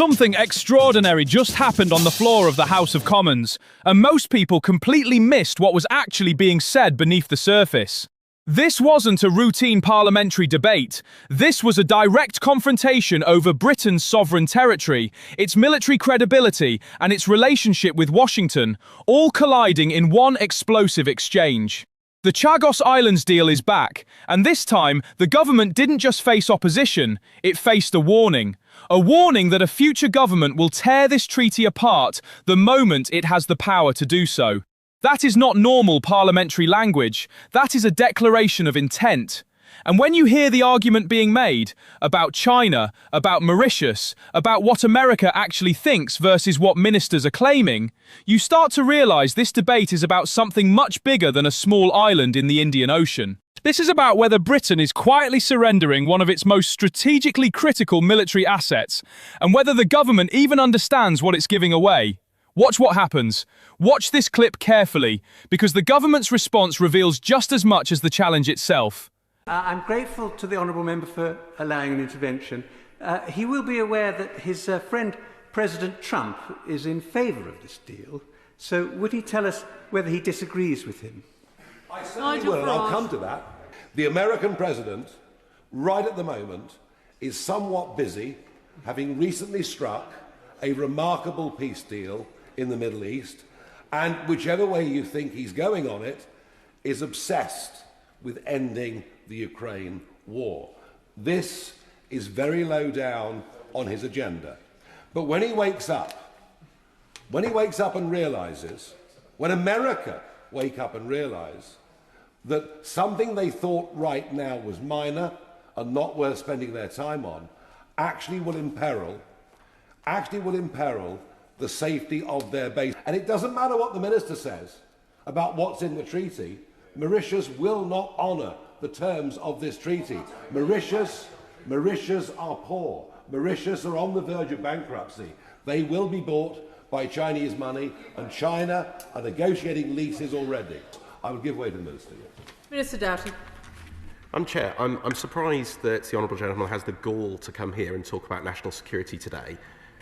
Something extraordinary just happened on the floor of the House of Commons, and most people completely missed what was actually being said beneath the surface. This wasn't a routine parliamentary debate. This was a direct confrontation over Britain's sovereign territory, its military credibility, and its relationship with Washington, all colliding in one explosive exchange. The Chagos Islands deal is back, and this time, the government didn't just face opposition, it faced a warning. A warning that a future government will tear this treaty apart the moment it has the power to do so. That is not normal parliamentary language, that is a declaration of intent. And when you hear the argument being made about China, about Mauritius, about what America actually thinks versus what ministers are claiming, you start to realize this debate is about something much bigger than a small island in the Indian Ocean. This is about whether Britain is quietly surrendering one of its most strategically critical military assets, and whether the government even understands what it's giving away. Watch what happens. Watch this clip carefully, because the government's response reveals just as much as the challenge itself. I'm grateful to the Honourable Member for allowing an intervention. He will be aware that his friend President Trump is in favour of this deal, so would he tell us whether he disagrees with him? I certainly will, and I'll come to that. The American president, right at the moment, is somewhat busy, having recently struck a remarkable peace deal in the Middle East, and whichever way you think he's going on it, is obsessed with ending the Ukraine war. This is very low down on his agenda. But when he wakes up and realises, when America wake up and realise that something they thought right now was minor and not worth spending their time on, actually will imperil the safety of their base. And it doesn't matter what the minister says about what's in the treaty, Mauritius will not honour the terms of this treaty. Mauritius are poor. Mauritius are on the verge of bankruptcy. They will be bought by Chinese money, and China are negotiating leases already. I will give way to the Minister. Minister Doughty. Chair, I'm surprised that the Honourable Gentleman has the gall to come here and talk about national security today.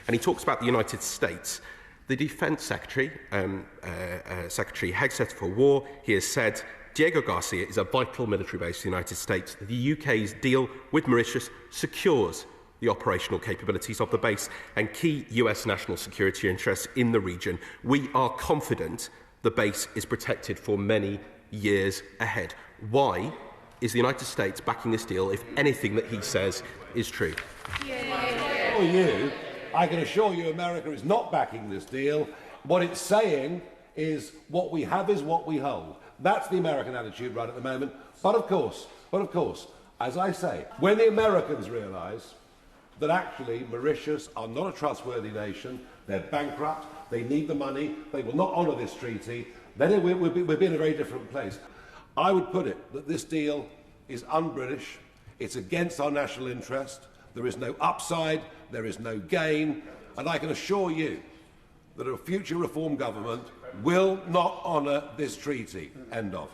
And he talks about the United States. The Defence Secretary, Secretary Hegseth for War, he has said Diego Garcia is a vital military base for the United States. The UK's deal with Mauritius secures the operational capabilities of the base and key US national security interests in the region. We are confident the base is protected for many years ahead. Why is the United States backing this deal if anything that he says is true? I can assure you America is not backing this deal. What it's saying is what we have is what we hold. That's the American attitude right at the moment. But of course, as I say, when the Americans realise that actually Mauritius are not a trustworthy nation, they're bankrupt, they need the money, they will not honour this treaty, then we'll be in a very different place. I would put it that this deal is un-British, it's against our national interest, there is no upside, there is no gain, and I can assure you that a future reform government will not honour this treaty. End of.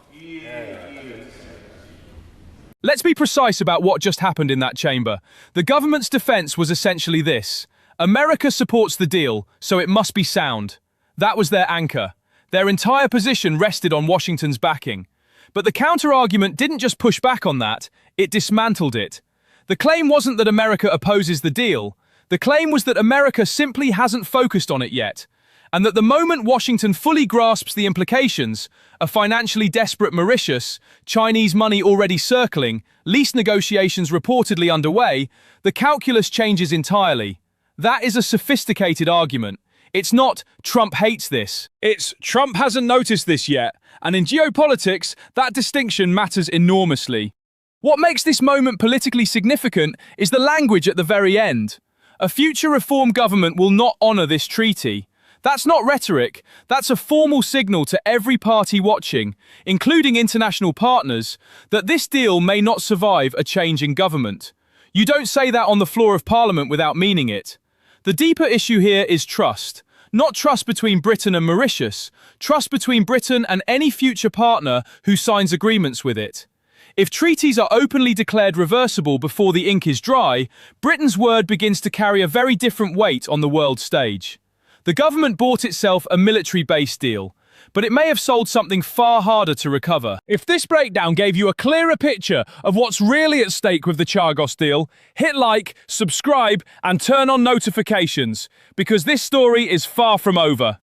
Let's be precise about what just happened in that chamber. The government's defence was essentially this: America supports the deal, so it must be sound. That was their anchor. Their entire position rested on Washington's backing. But the counter-argument didn't just push back on that, it dismantled it. The claim wasn't that America opposes the deal. The claim was that America simply hasn't focused on it yet, and that the moment Washington fully grasps the implications, a financially desperate Mauritius, Chinese money already circling, lease negotiations reportedly underway, the calculus changes entirely. That is a sophisticated argument. It's not Trump hates this. It's Trump hasn't noticed this yet, and in geopolitics, that distinction matters enormously. What makes this moment politically significant is the language at the very end. A future reform government will not honour this treaty. That's not rhetoric, that's a formal signal to every party watching, including international partners, that this deal may not survive a change in government. You don't say that on the floor of Parliament without meaning it. The deeper issue here is trust. Not trust between Britain and Mauritius, trust between Britain and any future partner who signs agreements with it. If treaties are openly declared reversible before the ink is dry, Britain's word begins to carry a very different weight on the world stage. The government bought itself a military-based deal, but it may have sold something far harder to recover. If this breakdown gave you a clearer picture of what's really at stake with the Chagos deal, hit like, subscribe, and turn on notifications, because this story is far from over.